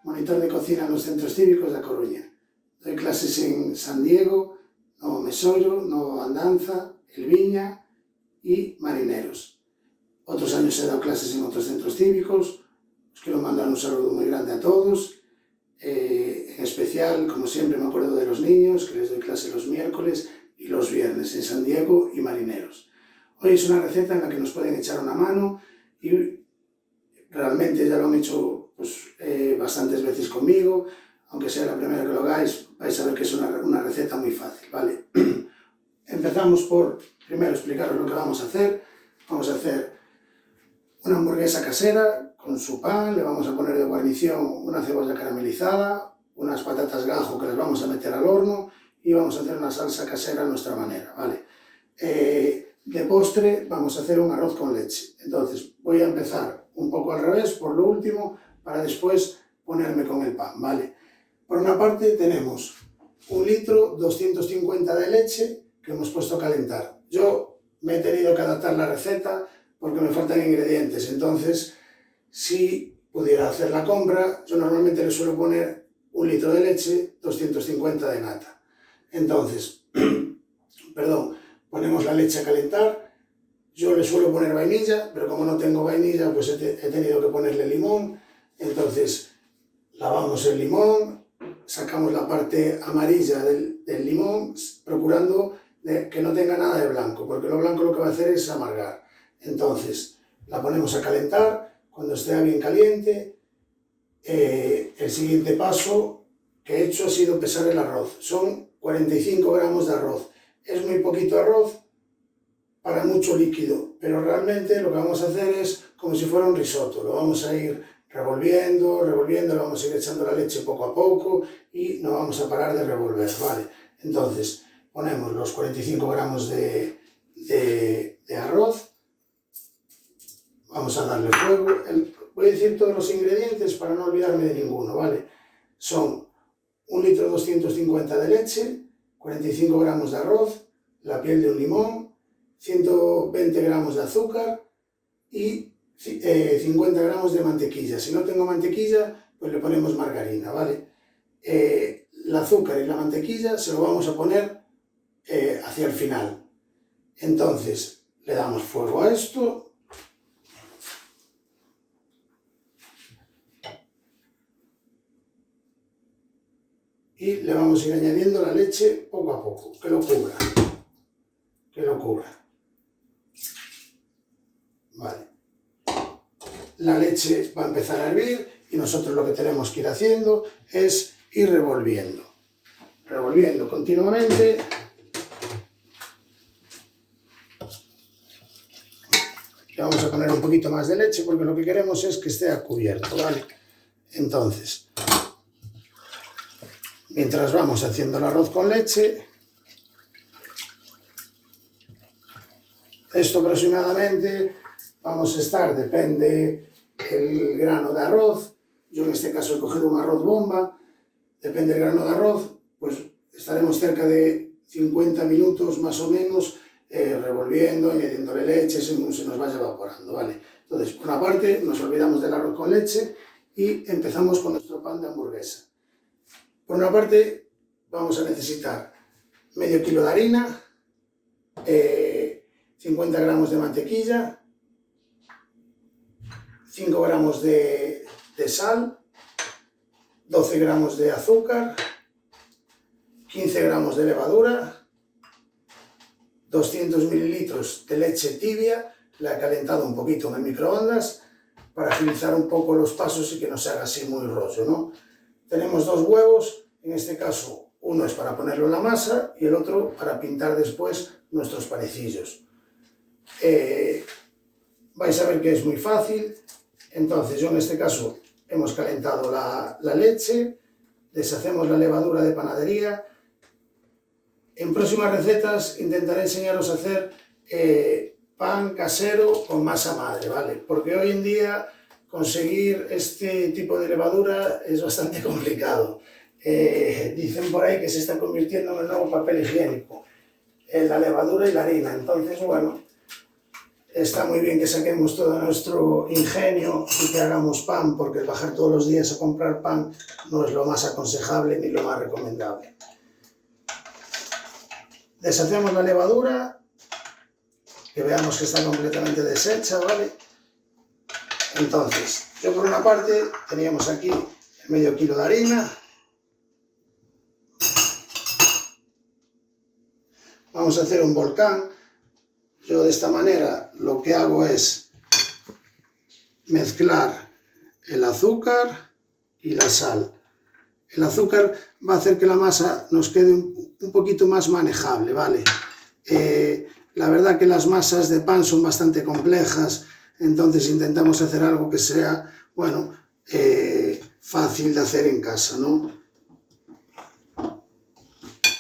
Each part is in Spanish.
monitor de cocina nos centros cívicos da Coruña. Doy clases en San Diego, Novo Mesolo, Novo Andanza, Elviña e Marineros. Outros años he dado clases en outros centros cívicos. Os quero mandar un saludo moi grande a todos. En especial, como siempre, me acuerdo de los niños, que les doy clase los miércoles y los viernes en San Diego y Marineros. Hoy es una receta en la que nos pueden echar una mano y realmente ya lo han hecho bastantes veces conmigo. Aunque sea la primera que lo hagáis, vais a ver que es una receta muy fácil, ¿vale? Empezamos por, primero, explicaros lo que vamos a hacer. Vamos a hacer una hamburguesa casera con su pan, le vamos a poner de guarnición una cebolla caramelizada, unas patatas gajo que las vamos a meter al horno y vamos a hacer una salsa casera a nuestra manera, ¿vale? De postre vamos a hacer un arroz con leche. Entonces voy a empezar un poco al revés, por lo último, para después ponerme con el pan, ¿vale? Por una parte tenemos 1 litro 250 de leche que hemos puesto a calentar. Yo me he tenido que adaptar la receta porque me faltan ingredientes, entonces si pudiera hacer la compra, yo normalmente le suelo poner 1 litro de leche, 250 de nata. Entonces, ponemos la leche a calentar. Yo le suelo poner vainilla, pero como no tengo vainilla, pues he tenido que ponerle limón. Entonces, lavamos el limón, sacamos la parte amarilla del limón, procurando que no tenga nada de blanco, porque lo blanco lo que va a hacer es amargar. Entonces, la ponemos a calentar. Cuando esté bien caliente, el siguiente paso que he hecho ha sido pesar el arroz. Son 45 gramos de arroz. Es muy poquito arroz para mucho líquido, pero realmente lo que vamos a hacer es como si fuera un risotto. Lo vamos a ir revolviendo, le vamos a ir echando la leche poco a poco y no vamos a parar de revolver, ¿vale? Entonces, ponemos los 45 gramos de arroz. Vamos a darle fuego. Voy a decir todos los ingredientes para no olvidarme de ninguno, ¿vale? Son 1 litro 250 de leche, 45 gramos de arroz, la piel de un limón, 120 gramos de azúcar y 50 gramos de mantequilla. Si no tengo mantequilla, pues le ponemos margarina, ¿vale? El azúcar y la mantequilla se lo vamos a poner hacia el final. Entonces, le damos fuego a esto. Y le vamos a ir añadiendo la leche poco a poco, que lo cubra. Vale. La leche va a empezar a hervir y nosotros lo que tenemos que ir haciendo es ir revolviendo continuamente. Le vamos a poner un poquito más de leche porque lo que queremos es que esté a cubierto, ¿vale? Entonces, mientras vamos haciendo el arroz con leche, esto aproximadamente vamos a estar, depende el grano de arroz. Yo en este caso he cogido un arroz bomba, depende del grano de arroz, pues estaremos cerca de 50 minutos más o menos revolviendo, añadiéndole leche según se nos vaya evaporando, ¿vale? Entonces, por una parte nos olvidamos del arroz con leche y empezamos con nuestro pan de hamburguesa. Por una parte vamos a necesitar medio kilo de harina, 50 gramos de mantequilla, 5 gramos de sal, 12 gramos de azúcar, 15 gramos de levadura, 200 mililitros de leche tibia, la he calentado un poquito en el microondas para agilizar un poco los pasos y que no se haga así muy rollo, ¿no? Tenemos 2 huevos, en este caso uno es para ponerlo en la masa y el otro para pintar después nuestros panecillos. Vais a ver que es muy fácil. Entonces yo en este caso hemos calentado la leche, deshacemos la levadura de panadería. En próximas recetas intentaré enseñaros a hacer pan casero con masa madre, ¿vale? Porque hoy en día conseguir este tipo de levadura es bastante complicado. Dicen por ahí que se está convirtiendo en el nuevo papel higiénico, la levadura y la harina. Entonces, bueno, está muy bien que saquemos todo nuestro ingenio y que hagamos pan, porque el bajar todos los días a comprar pan no es lo más aconsejable ni lo más recomendable. Deshacemos la levadura, que veamos que está completamente deshecha, ¿vale? Entonces, yo por una parte teníamos aquí medio kilo de harina. Vamos a hacer un volcán. Yo de esta manera lo que hago es mezclar el azúcar y la sal. El azúcar va a hacer que la masa nos quede un poquito más manejable, ¿vale? La verdad que las masas de pan son bastante complejas, entonces intentamos hacer algo que sea, bueno, fácil de hacer en casa, ¿no?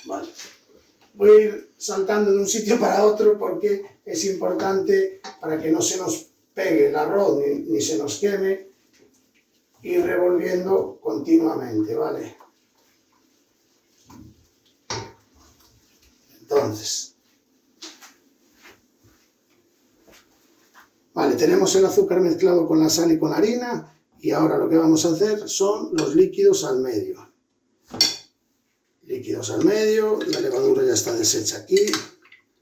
Vale. Voy a ir saltando de un sitio para otro porque es importante para que no se nos pegue el arroz ni se nos queme, ir revolviendo continuamente, ¿vale? Entonces, vale, tenemos el azúcar mezclado con la sal y con la harina y ahora lo que vamos a hacer son los líquidos al medio. Líquidos al medio, la levadura ya está deshecha aquí.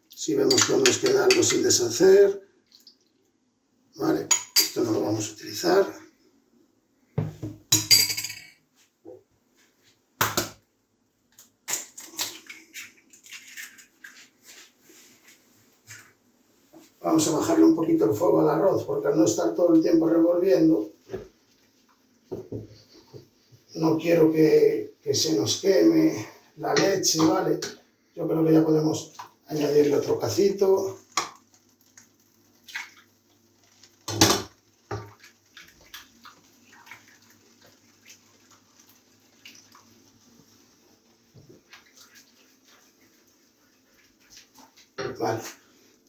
Si vemos que nos queda algo sin deshacer, vale, esto no lo vamos a utilizar. Vamos a bajarle un poquito el fuego al arroz, porque al no estar todo el tiempo revolviendo, no quiero que se nos queme la leche, ¿vale? Yo creo que ya podemos añadirle otro cacito. Vale.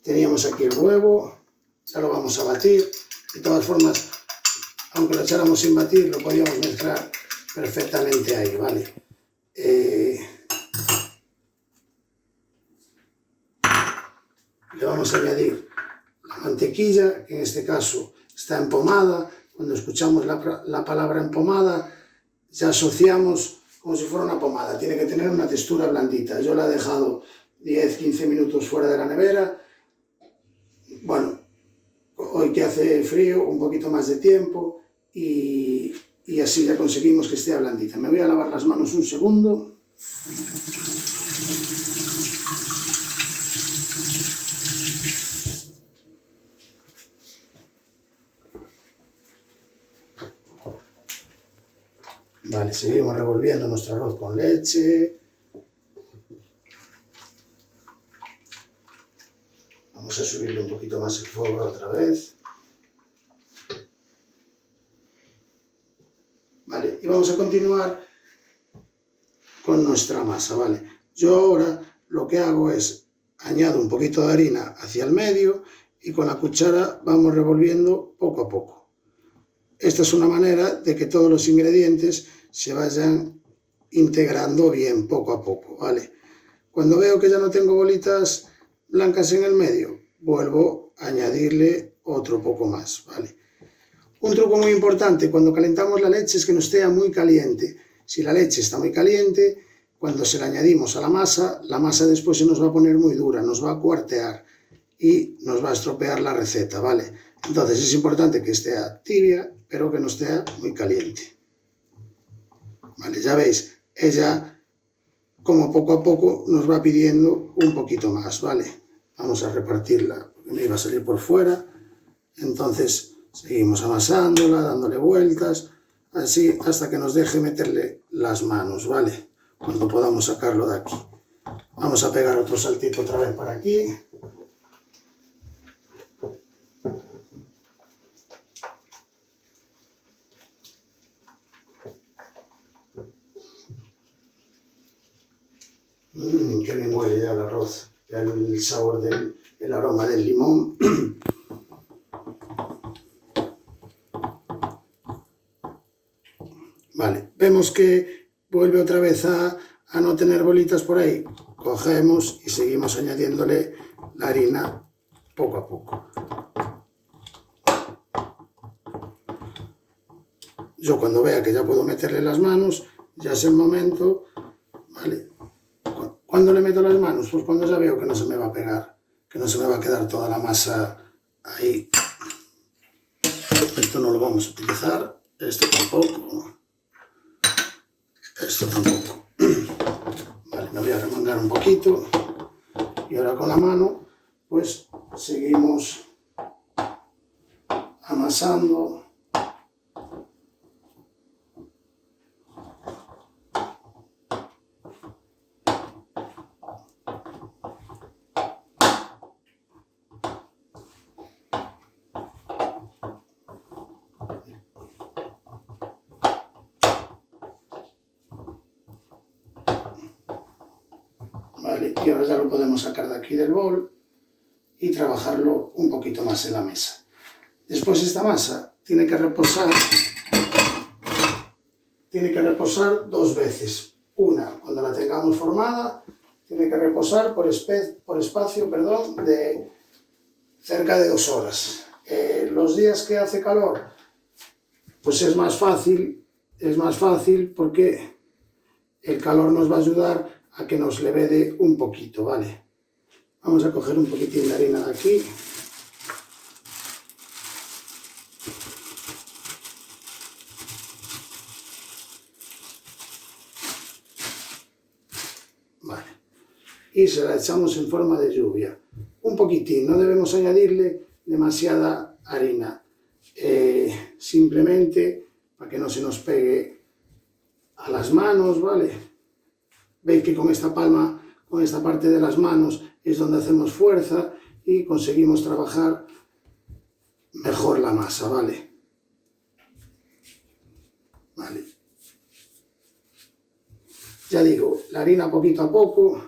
Teníamos aquí el huevo, ya lo vamos a batir. De todas formas, aunque lo echáramos sin batir, lo podíamos mezclar perfectamente ahí, ¿vale? Le vamos a añadir la mantequilla, que en este caso está empomada. Cuando escuchamos la palabra empomada, ya asociamos como si fuera una pomada. Tiene que tener una textura blandita. Yo la he dejado 10-15 minutos fuera de la nevera. Bueno, hoy que hace frío, un poquito más de tiempo y así ya conseguimos que esté blandita. Me voy a lavar las manos un segundo. Vale, seguimos revolviendo nuestro arroz con leche. Vamos a subirle un poquito más el fuego otra vez. Vale, y vamos a continuar con nuestra masa, ¿vale? Yo ahora lo que hago es añado un poquito de harina hacia el medio y con la cuchara vamos revolviendo poco a poco. Esta es una manera de que todos los ingredientes se vayan integrando bien poco a poco, ¿vale? Cuando veo que ya no tengo bolitas blancas en el medio, vuelvo a añadirle otro poco más, ¿vale? Un truco muy importante cuando calentamos la leche es que no esté muy caliente. Si la leche está muy caliente, cuando se la añadimos a la masa después se nos va a poner muy dura, nos va a cuartear y nos va a estropear la receta, ¿vale? Entonces es importante que esté tibia, pero que no esté muy caliente. Vale, ya veis, ella como poco a poco nos va pidiendo un poquito más, ¿vale? Vamos a repartirla, porque me iba a salir por fuera. Entonces seguimos amasándola, dándole vueltas, así hasta que nos deje meterle las manos, ¿vale? Cuando podamos sacarlo de aquí. Vamos a pegar otro saltito otra vez para aquí. Qué bien huele ya el arroz, ya el sabor el aroma del limón. Vale, vemos que vuelve otra vez a no tener bolitas por ahí. Cogemos y seguimos añadiéndole la harina poco a poco. yo cuando vea que ya puedo meterle las manos, ya es el momento, ¿vale? ¿Cuándo le meto las manos? Pues cuando ya veo que no se me va a pegar, que no se me va a quedar toda la masa ahí. Esto no lo vamos a utilizar, esto tampoco, esto tampoco. Vale, me voy a remangar un poquito y ahora con la mano pues seguimos amasando. Vale, y ahora ya lo podemos sacar de aquí del bol y trabajarlo un poquito más en la mesa. Después esta masa tiene que reposar 2 veces. Una, cuando la tengamos formada, tiene que reposar por espacio de cerca de 2 horas. Los días que hace calor, pues es más fácil porque el calor nos va a ayudar a que nos levede un poquito, ¿vale? Vamos a coger un poquitín de harina de aquí. Vale. Y se la echamos en forma de lluvia. Un poquitín, no debemos añadirle demasiada harina. Simplemente para que no se nos pegue a las manos, ¿vale? Veis que con esta palma, con esta parte de las manos, es donde hacemos fuerza y conseguimos trabajar mejor la masa, ¿vale? Vale. Ya digo, la harina poquito a poco,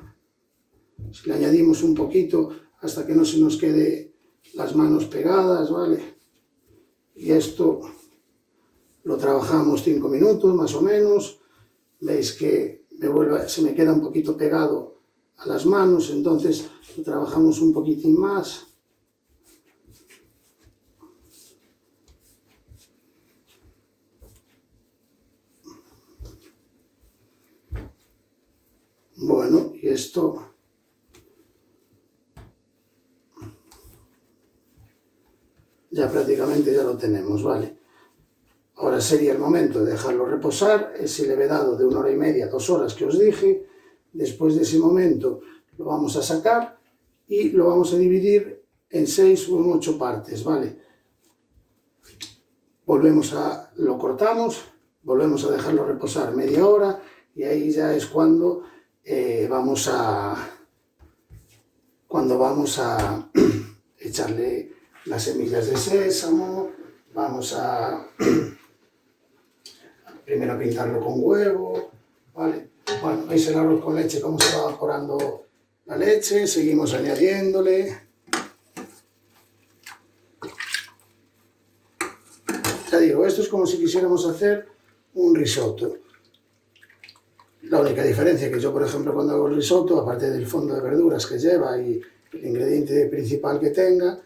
si le añadimos un poquito hasta que no se nos quede las manos pegadas, ¿vale? Y esto lo trabajamos 5 minutos más o menos. Veis que se me queda un poquito pegado a las manos, entonces lo trabajamos un poquitín más. Bueno, y esto ya prácticamente ya lo tenemos, ¿vale? Ahora sería el momento de dejarlo reposar, ese levedado de 1 hora y media, 2 horas que os dije. Después de ese momento lo vamos a sacar y lo vamos a dividir en 6 o en 8 partes, ¿vale? Lo cortamos, volvemos a dejarlo reposar media hora y ahí ya es cuando vamos a echarle las semillas de sésamo, vamos a primero pintarlo con huevo, ¿vale? Bueno, veis el arroz con leche, cómo se va evaporando la leche, seguimos añadiéndole. Ya digo, esto es como si quisiéramos hacer un risotto. La única diferencia que yo, por ejemplo, cuando hago el risotto, aparte del fondo de verduras que lleva y el ingrediente principal que tenga,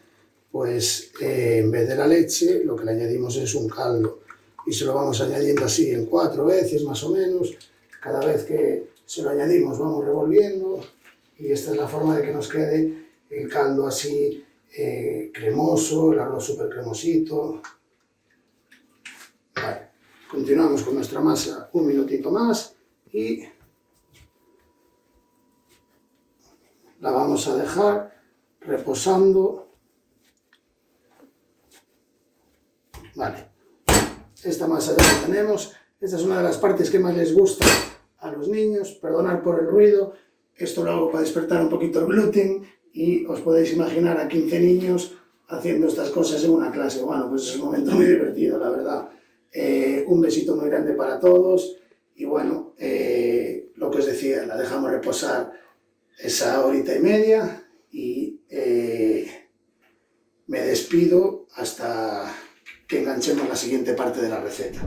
pues en vez de la leche, lo que le añadimos es un caldo. Y se lo vamos añadiendo así en 4 veces más o menos. Cada vez que se lo añadimos vamos revolviendo y esta es la forma de que nos quede el caldo así cremoso, el arroz súper cremosito. Vale. Continuamos con nuestra masa un minutito más y la vamos a dejar reposando. Vale. Esta masa ya la tenemos. Esta es una de las partes que más les gusta a los niños. Perdonad por el ruido. Esto lo hago para despertar un poquito el gluten y os podéis imaginar a 15 niños haciendo estas cosas en una clase. Bueno, pues es un momento muy divertido, la verdad. Un besito muy grande para todos y bueno, lo que os decía, la dejamos reposar esa horita y media y me despido hasta que enganchemos la siguiente parte de la receta.